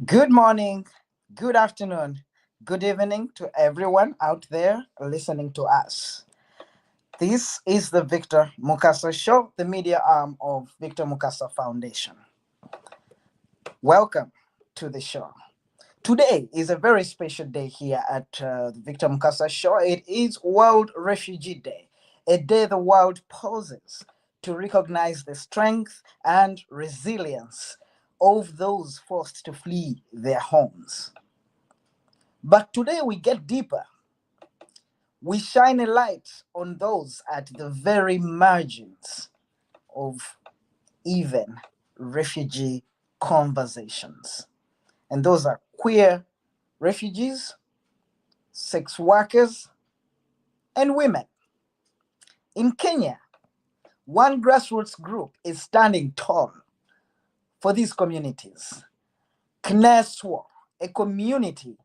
Good morning, good afternoon, good evening to everyone out there listening to us. This is the Victor Mukasa Show, the media arm of Victor Mukasa Foundation. Welcome to the show. Today is a very special day here at the Victor Mukasa Show. It is World Refugee Day, a day the world pauses to recognize the strength and resilience of those forced to flee their homes. But today we get deeper. We shine a light on those at the very margins of even refugee conversations. And those are queer refugees, sex workers, and women. In Kenya, one grassroots group is standing tall for these communities. Kneswa, a community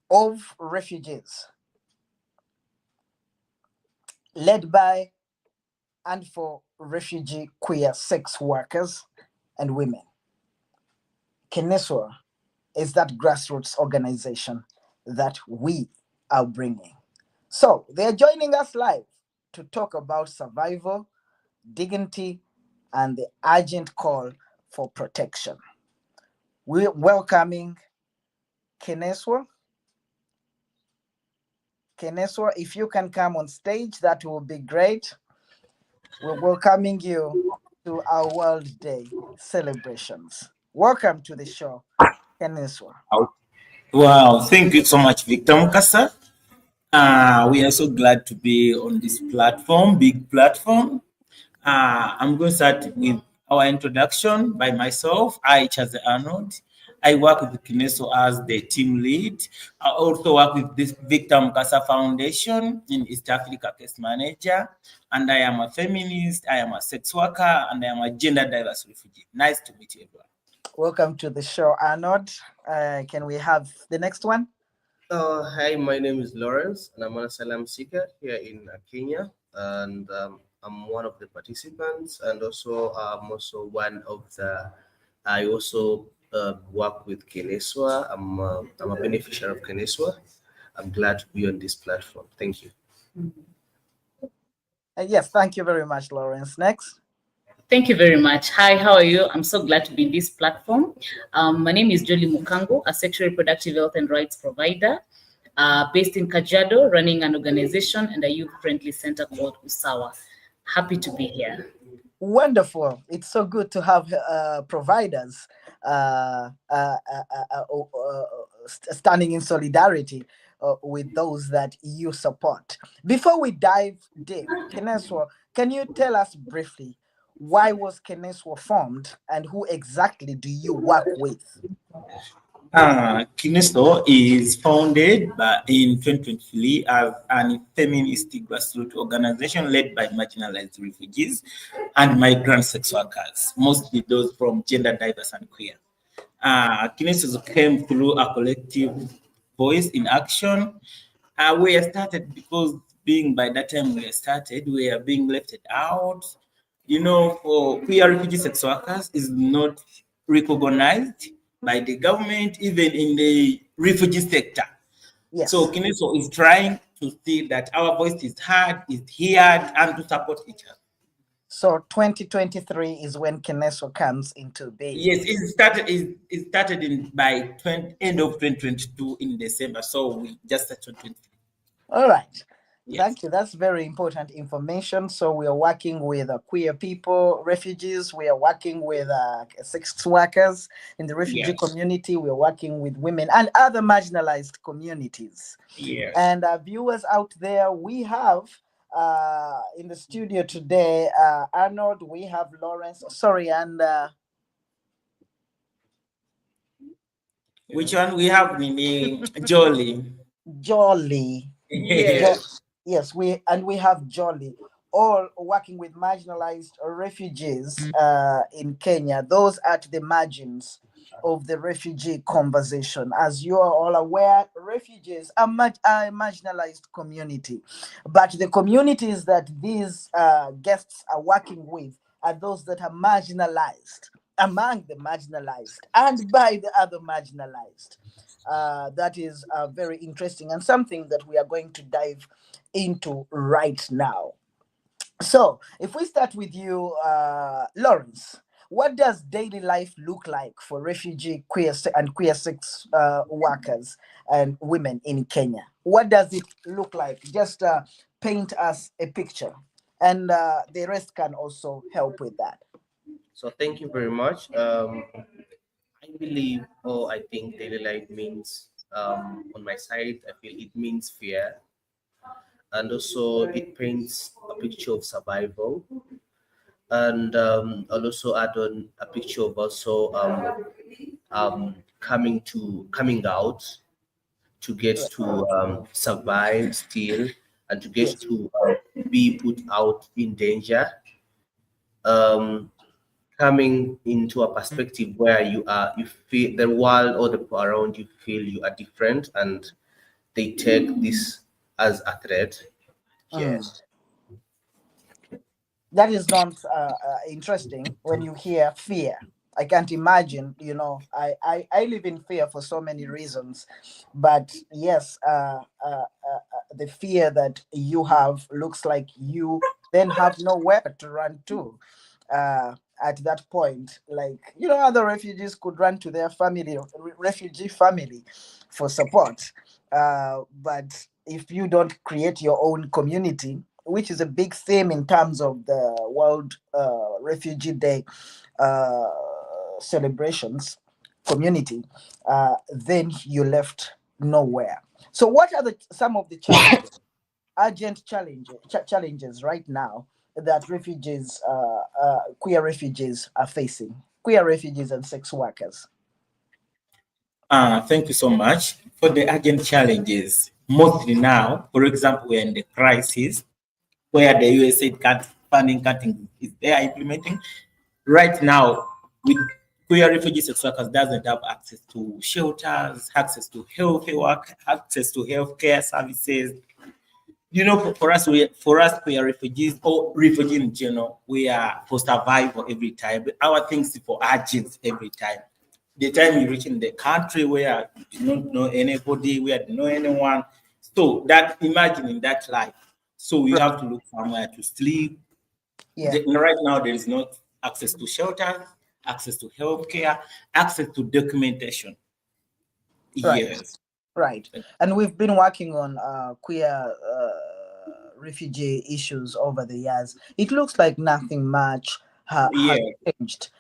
of refugees led by and for refugee queer sex workers and women. Keneswa is that grassroots organization that we are bringing. So they're joining us live to talk about survival, dignity, and the urgent call for protection. We're welcoming Keneswa. Keneswa, if you can come on stage, that will be great. We're welcoming you to our World Day celebrations. Welcome to the show, Keneswa. Wow, thank you so much, Victor Mukasa. We are so glad to be on this platform, big platform. I'm going to start with our introduction by myself. I, Chaze Arnold. I work with Kineso as the team lead. I also work with this Victor Mukasa Foundation in East Africa case manager. And I am a feminist, I am a sex worker, and I am a gender diverse refugee. Nice to meet you, everyone. Welcome to the show, Arnold. Can we have the next one? Hi, my name is Lawrence, and I'm an asylum seeker here in Kenya, and I'm one of the participants, and also I'm also one of the. I also work with Keneswa. I'm a beneficiary of Keneswa. I'm glad to be on this platform. Thank you. Yes, thank you very much, Lawrence. Next. Thank you very much. Hi, how are you? I'm so glad to be in this platform. My name is Jolie Mukango, a sexual reproductive health and rights provider based in Kajiado, running an organization and a youth-friendly center called Usawa. Happy to be here. Wonderful. It's so good to have providers uh, uh, uh, standing in solidarity with those that you support. Before we dive deep, Keneswa, can you tell us briefly why was Keneswa formed and who exactly do you work with? Kinesto is founded in 2023 as a feminist grassroots organization led by marginalized refugees and migrant sex workers, mostly those from gender diverse and queer. Kinesis came through a collective voice in action. We started because being by that time we are being left out. You know, for queer refugee sex workers is not recognized by the government, even in the refugee sector. Yes. So Kineso is trying to see that our voice is heard, is heard, and to support each other. So 2023 is when Keneswa comes into being. Yes, it started in by end of 2022 in December. So we just started 2023. All right. Yes. Thank you. That's very important information. So we are working with queer people, refugees. We are working with sex workers in the refugee Yes. community. We are working with women and other marginalized communities. Yes. And viewers out there, we have in the studio today Arnold. We have Lawrence. Sorry, and Which one we have? Meaning Jolly. Jolly. Yes. Yes, we have Jolly, all working with marginalized refugees in Kenya, those at the margins of the refugee conversation. As you are all aware, refugees are a marginalized community, but the communities that these guests are working with are those that are marginalized among the marginalized and by the other marginalized. That is very interesting and something that we are going to dive into right now. So, if we start with you, Lawrence, what does daily life look like for refugee and queer sex workers and women in Kenya? What does it look like? Just paint us a picture, and the rest can also help with that. So thank you very much. I believe, or I think daily life means, on my side, I feel it means fear, and also it paints a picture of survival, and I'll also add on a picture of also coming out to get Right. to survive still, and to get Yes. to be put out in danger. Um, Coming into a perspective where you feel the world or the people around you feel you are different, and they take this as a threat. Mm. Yes. That is not interesting when you hear fear. I can't imagine, I live in fear for so many reasons. But yes, the fear that you have looks like you then have nowhere to run to. At that point, like, other refugees could run to their family, refugee family, for support. But if you don't create your own community, which is a big theme in terms of the World Refugee Day uh, celebrations, community, then you're left nowhere. So, what are some of the challenges, urgent challenges right now that refugees, queer refugees, are facing? Queer refugees and sex workers. Thank you so much for the urgent challenges. Mostly now, for example, we're in the crisis where the USAID funding cutting is there implementing. Right now, with queer refugee sex workers doesn't have access to shelters, access to health work, access to healthcare services. For us, we are refugees or refugees in general. We are for survival every time. But our things is for urgent every time. The time you reach in the country where you don't know anybody, where you don't know anyone. So that imagining that life. So you Right. have to look somewhere to sleep. Yeah. Right now, there is not access to shelters, access to healthcare, access to documentation. Right. Yes. Right. And we've been working on queer refugee issues over the years. It looks like nothing much has Yeah. changed.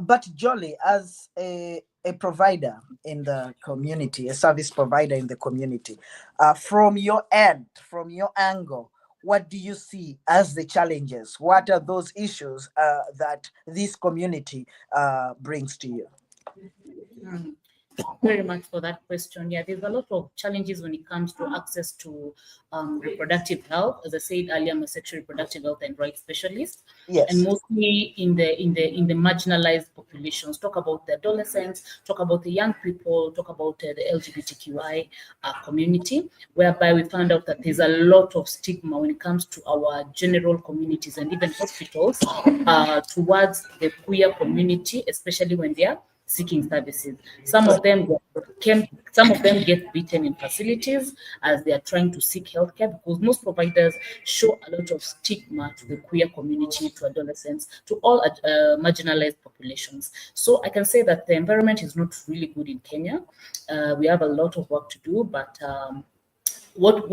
But Jolly, as a provider in the community, a service provider in the community, from your end, from your angle, what do you see as the challenges? What are those issues that this community brings to you? Mm. Very much for that question. Yeah, there's a lot of challenges when it comes to access to reproductive health. As I said earlier, I'm a sexual reproductive health and rights specialist, and Yes. mostly in the marginalized populations. Talk about the adolescents, talk about the young people, talk about the LGBTQI community, whereby we found out that there's a lot of stigma when it comes to our general communities and even hospitals towards the queer community, especially when they are seeking services. Some of them some of them get beaten in facilities as they are trying to seek healthcare, because most providers show a lot of stigma to the queer community, to adolescents, to all marginalized populations. So I can say that the environment is not really good in Kenya. We have a lot of work to do, but what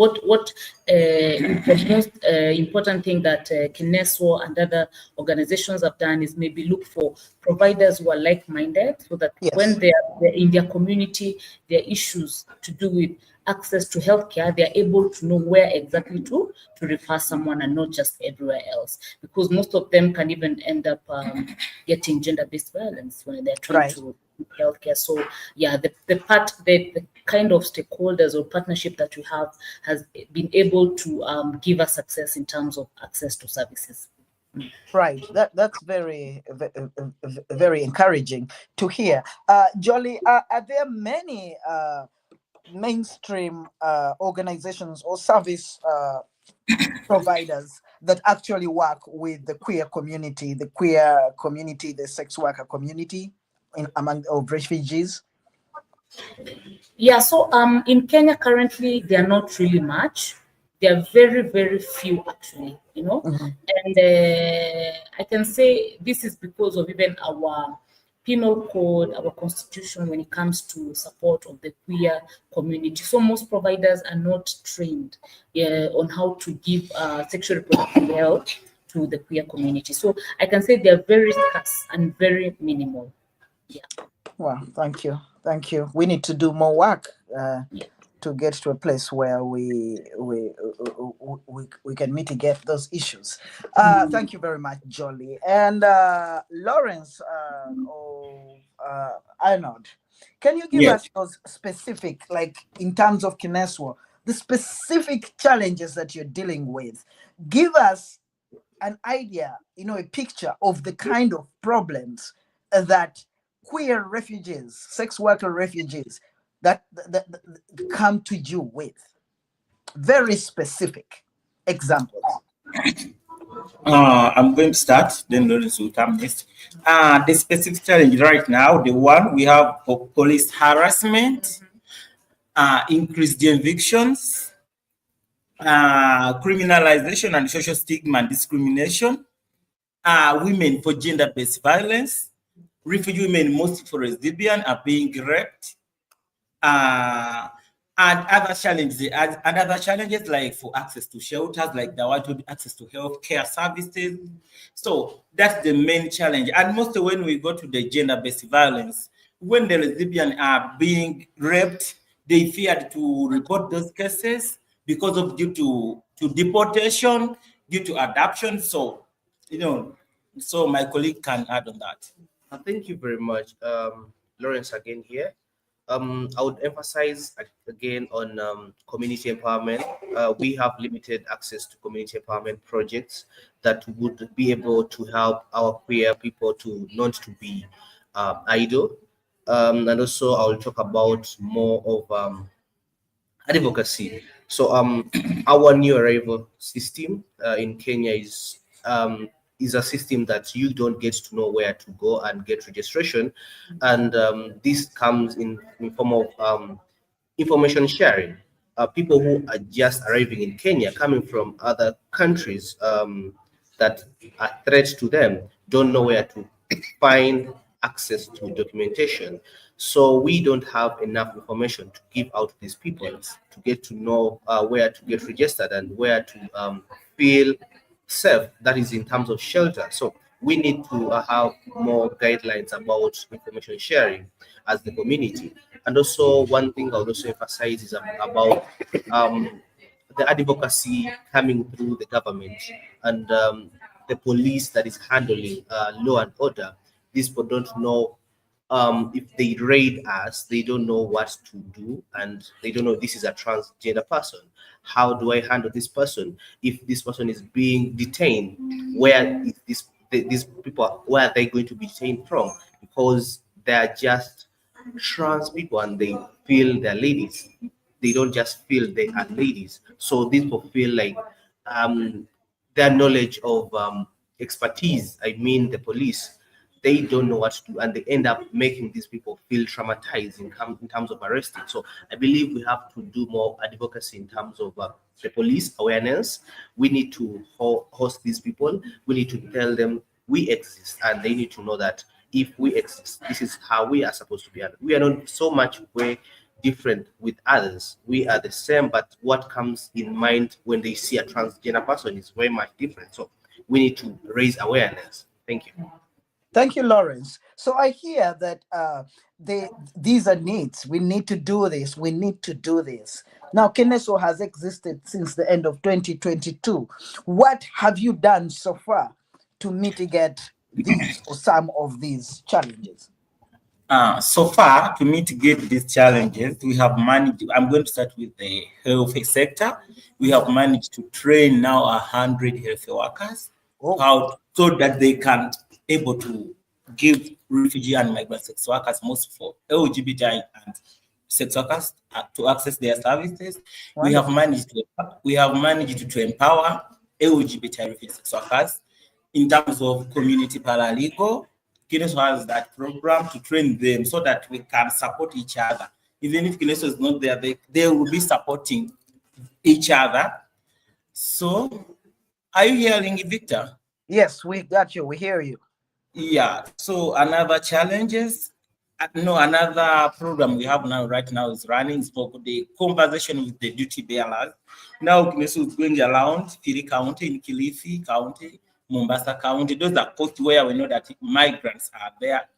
the most important thing that Kineswo and other organizations have done is maybe look for providers who are like-minded, so that when Yes. they're in their community, their issues to do with access to healthcare, they're able to know where exactly to refer someone, and not just everywhere else, because most of them can even end up getting gender-based violence when they're trying Right. to healthcare. So yeah, the kind of stakeholders or partnership that we have has been able to give us success in terms of access to services. Right. That's very encouraging to hear. Jolly, are there many mainstream organizations or service providers that actually work with the queer community, the sex worker community among of refugees? Yeah, so in Kenya currently they are not really much. They are very, very few actually, Mhm. And I can say this is because of even our penal code, our constitution when it comes to support of the queer community. So most providers are not trained on how to give sexual reproductive health to the queer community. So I can say they are very scarce and very minimal. Yeah. Well, thank you, thank you. We need to do more work Yeah. to get to a place where we can mitigate those issues. Thank you very much, Jolly. And Lawrence or Arnold, can you give Yes. us those specific, like in terms of Kineswa, the specific challenges that you're dealing with? Give us an idea, a picture of the kind of problems that queer refugees, sex worker refugees, that come to you with. Very specific examples. I'm going to start, then Lawrence will come next. The specific challenge right now, the one we have for police harassment, increased evictions, criminalization and social stigma and discrimination, women for gender-based violence, refugee women, mostly for lesbian, are being raped, uh, and other challenges like for access to shelters, like the want to be access to health care services. So that's the main challenge. And mostly when we go to the gender-based violence, when the lesbian are being raped, they feared to report those cases because of due to deportation, due to adoption. So, so my colleague can add on that. Thank you very much, Lawrence, again here. I would emphasize again on community empowerment. We have limited access to community empowerment projects that would be able to help our queer people to not to be idle. And also, I'll talk about more of advocacy. So our new arrival system in Kenya is a system that you don't get to know where to go and get registration, and this comes in form of information sharing. People who are just arriving in Kenya, coming from other countries that are threats to them, don't know where to find access to documentation. So we don't have enough information to give out to these people to get to know where to get registered and where to feel safe. That is in terms of shelter. So we need to have more guidelines about information sharing as the community. And also, one thing I would also emphasize is about the advocacy coming through the government and the police that is handling law and order. These people don't know if they raid us, they don't know what to do, and they don't know this is a transgender person. How do I handle this person? If this person is being detained, where is these people? Where are they going to be detained from? Because they are just trans people and they feel they're ladies. They don't just feel they are ladies. So these people feel like um, their knowledge of expertise, I mean the police, they don't know what to do and they end up making these people feel traumatized in terms of arresting. So I believe we have to do more advocacy in terms of the police awareness. We need to host these people. We need to tell them we exist and they need to know that if we exist, this is how we are supposed to be. We are not so much way different with others. We are the same, but what comes in mind when they see a transgender person is very much different. So we need to raise awareness. Thank you. Thank you, Lawrence. So I hear that these are needs. We need to do this. We need to do this. Now, Keneso has existed since the end of 2022. What have you done so far to mitigate these or some of these challenges? So far, to mitigate these challenges, we have managed. I'm going to start with the health sector. We have managed to train now 100 health workers Oh, so that they can able to give refugee and migrant sex workers, most for LGBTI and sex workers, to access their services. We have wonderful. managed to empower LGBT refugee sex workers. In terms of community paralegal, Kineso has that program to train them so that we can support each other. Even if Kineso is not there, they will be supporting each other. So, are you hearing Victor? Yes, we got you. We hear you. Yeah. So another challenges, no, another program we have now right now is running is for the conversation with the duty bearers. Now Kinesu is going around Philly County, in Kilifi County, Mombasa County. Those are posts where we know that migrants are there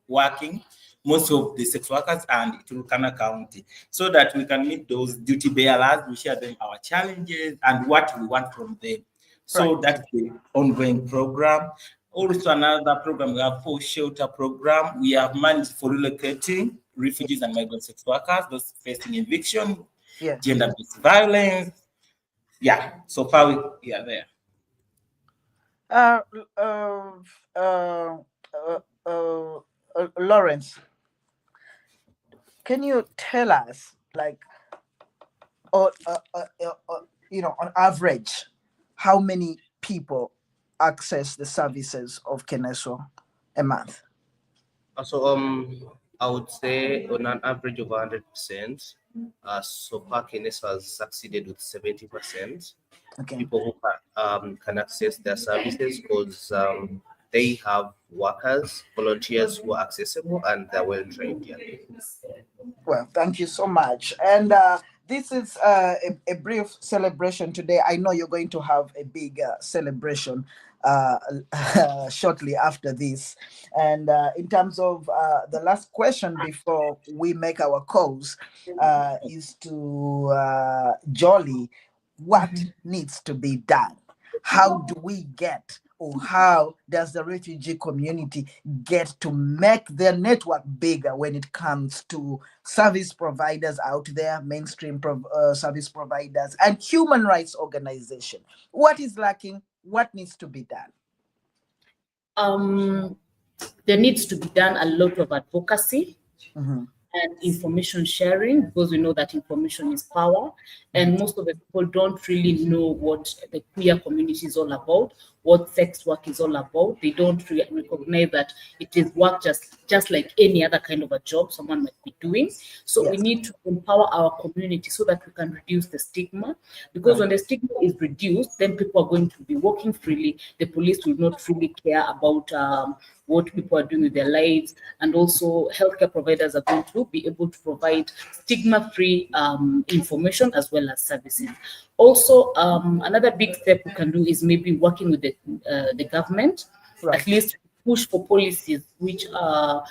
working, most of the sex workers and Turkana County, so that we can meet those duty bearers, we share them our challenges and what we want from them. So Right. that's the ongoing program. Also, another program, we have for shelter program. We have managed for relocating refugees and migrant sex workers, those facing eviction, Yes. gender-based violence. Yeah, so far we are there. Uh, uh, uh, uh, uh, Lawrence, can you tell us, like, or on average, how many people access the services of Keneso a month? So I would say on an average of 100%. So Parkines has succeeded with 70%. Okay. People who can access their services because they have workers, volunteers who are accessible and they're well trained. Yeah. Well, thank you so much. And this is a brief celebration today. I know you're going to have a big celebration shortly after this. And in terms of the last question before we make our calls, is to Jolly, what needs to be done? How do we get, or how does the refugee community get to make their network bigger when it comes to service providers out there, mainstream service providers, and human rights organization? What is lacking? What needs to be done? There needs to be done a lot of advocacy Mhm. and information sharing, because we know that information is power, and most of the people don't really know what the queer community is all about, what sex work is all about. They don't really recognize that it is work just like any other kind of a job someone might be doing. So we Yes. need to empower our community so that we can reduce the stigma, because Right. when the stigma is reduced, then people are going to be walking freely. The police will not really care about what people are doing with their lives, and also healthcare providers are going to be able to provide stigma-free information as well as services. Also, another big step we can do is maybe working with the government, at Right. least push for policies which are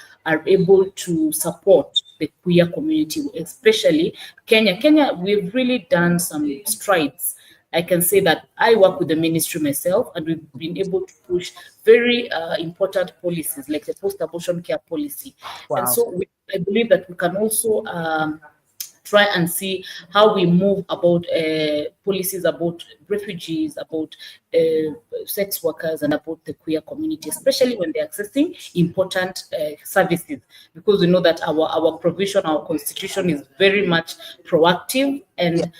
able to support the queer community, especially Kenya. Kenya, we've really done some strides. I can say that I work with the ministry myself, and we've been able to push very important policies like the post-abortion care policy. And Wow. so I believe that we can also try and see how we move about policies about refugees, about sex workers, and about the queer community, especially when they're accessing important services, because we know that our provision, our constitution is very much proactive Yeah. and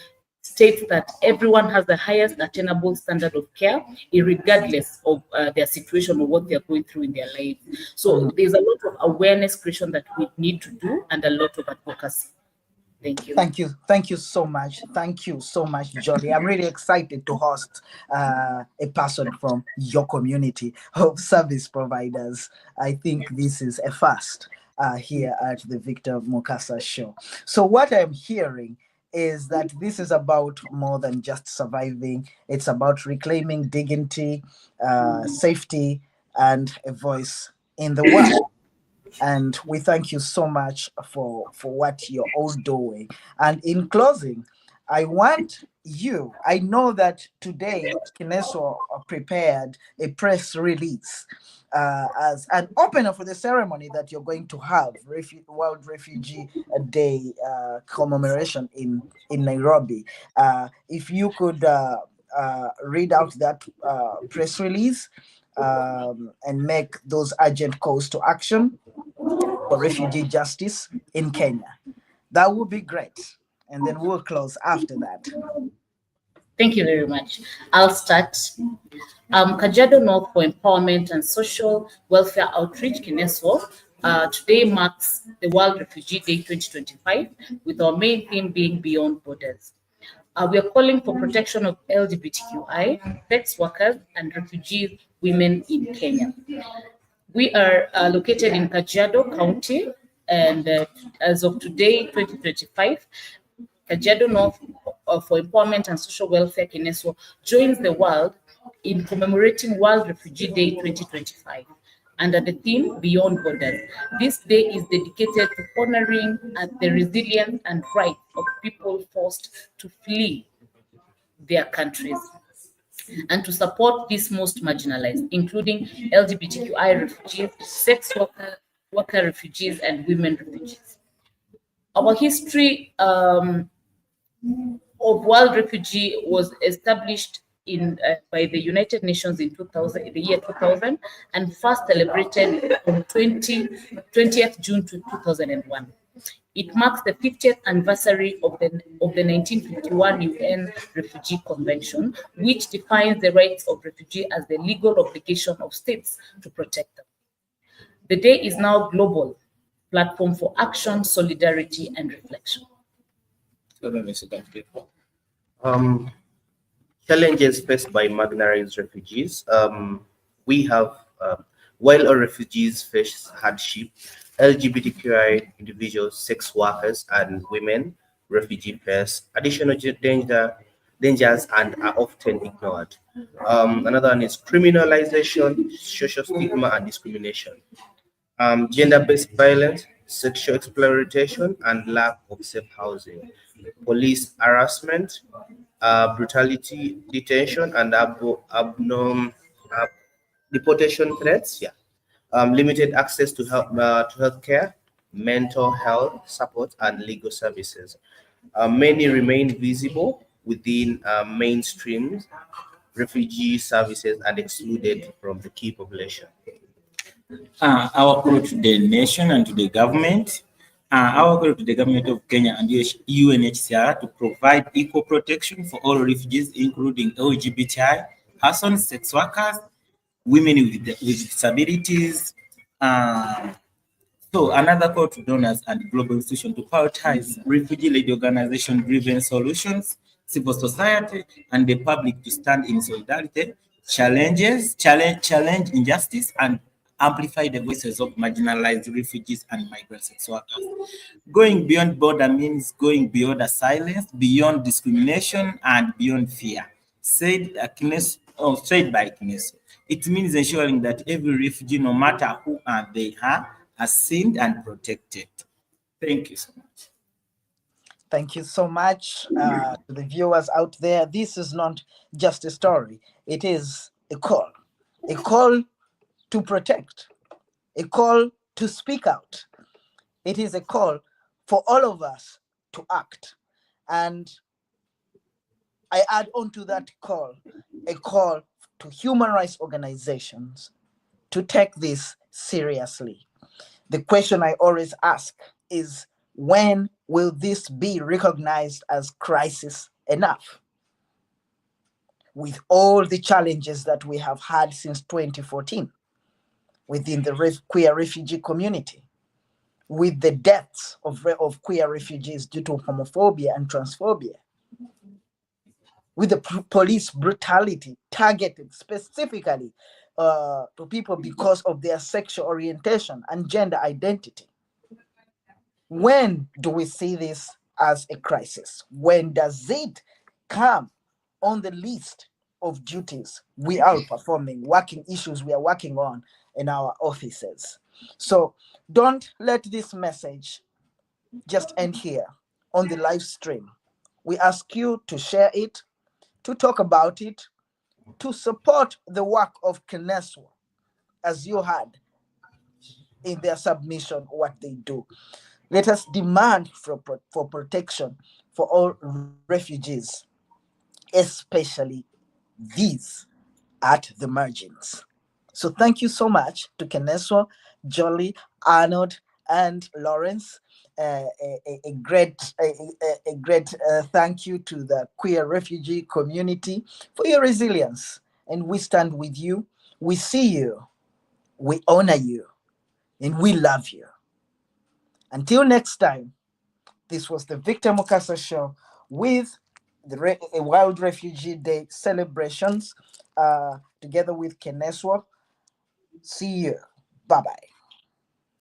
states that everyone has the highest attainable standard of care, regardless of their situation or what they're going through in their lives. So Mhm. there's a lot of awareness creation that we need to do, and a lot of advocacy. Thank you. Thank you. Thank you so much. Thank you so much, Jolly. I'm really excited to host a person from your community of service providers. I think this is a first here at the Victor Mukasa show. So, what I'm hearing is that this is about more than just surviving, it's about reclaiming dignity, safety, and a voice in the world. And we thank you so much for what you're all doing. And in closing, I want you, I know that today Kineso prepared a press release as an opener for the ceremony that you're going to have, World Refugee Day commemoration in Nairobi. If you could read out that press release, and make those urgent calls to action for refugee justice in Kenya. That would be great. And then we'll close after that. Thank you very much. I'll start. Kajiado North for Empowerment and Social Welfare Outreach, KINESWO, today marks the World Refugee Day 2025, with our main theme being Beyond Borders. We are calling for protection of LGBTQI, sex workers, and refugee women in Kenya. We are located in Kajiado County, and as of today, 2025, Kajiado North for Empowerment and Social Welfare, KINESWO, joins the world in commemorating World Refugee Day 2025 under the theme Beyond Borders. This day is dedicated to honoring the resilience and rights of people forced to flee their countries and to support these most marginalized, including LGBTQI refugees, sex worker refugees, and women refugees. Our history of World Refugee was established by the United Nations in 2000, the year 2000, and first celebrated on 20th June 2001. It marks the 50th anniversary of the 1951 UN Refugee Convention, which defines the rights of refugees as the legal obligation of states to protect them. The day is now a global platform for action, solidarity, and reflection. Um, Challenges faced by marginalized refugees. We have, while all refugees face hardship, LGBTQI individuals, sex workers, and women refugee face additional dangers and are often ignored. Another one is criminalization, social stigma, and discrimination. Gender-based violence, sexual exploitation, and lack of safe housing, police harassment, brutality, detention, and abnormal deportation threats. Yeah, limited access to healthcare, mental health support, and legal services. Many remain visible within mainstream refugee services and excluded from the key population. Our call to the nation and to the government. Our call to the government of Kenya and UNHCR to provide equal protection for all refugees, including LGBTI persons, sex workers, women with disabilities. So another call to donors and global institutions to prioritize refugee-led organization-driven solutions, civil society, and the public to stand in solidarity, challenge injustice, and amplify the voices of marginalized refugees and migrant sex workers. Going beyond border means going beyond the silence, beyond discrimination, and beyond fear. Said by Kines, it means ensuring that every refugee, no matter who they are seen and protected. Thank you so much. Thank you so much to the viewers out there. This is not just a story, it is a call to protect, a call to speak out. It is a call for all of us to act. And I add on to that call a call to human rights organizations to take this seriously. The question I always ask is, when will this be recognized as crisis enough? With all the challenges that we have had since 2014 within the queer refugee community, with the deaths of queer refugees due to homophobia and transphobia, with the police brutality targeted specifically to people because of their sexual orientation and gender identity. When do we see this as a crisis? When does it come on the list of duties we are performing, working issues we are working on in our offices? So don't let this message just end here on the live stream. We ask you to share it, to talk about it, to support the work of KINESWO, as you had in their submission what they do. Let us demand for protection for all refugees, especially these at the margins. So thank you so much to KINESWO, Jolly, Arnold, and Lawrence. A great thank you to the queer refugee community for your resilience. And we stand with you. We see you. We honor you. And we love you. Until next time, this was the Victor Mukasa Show with the World Refugee Day celebrations together with Keneswa. See you. Bye bye.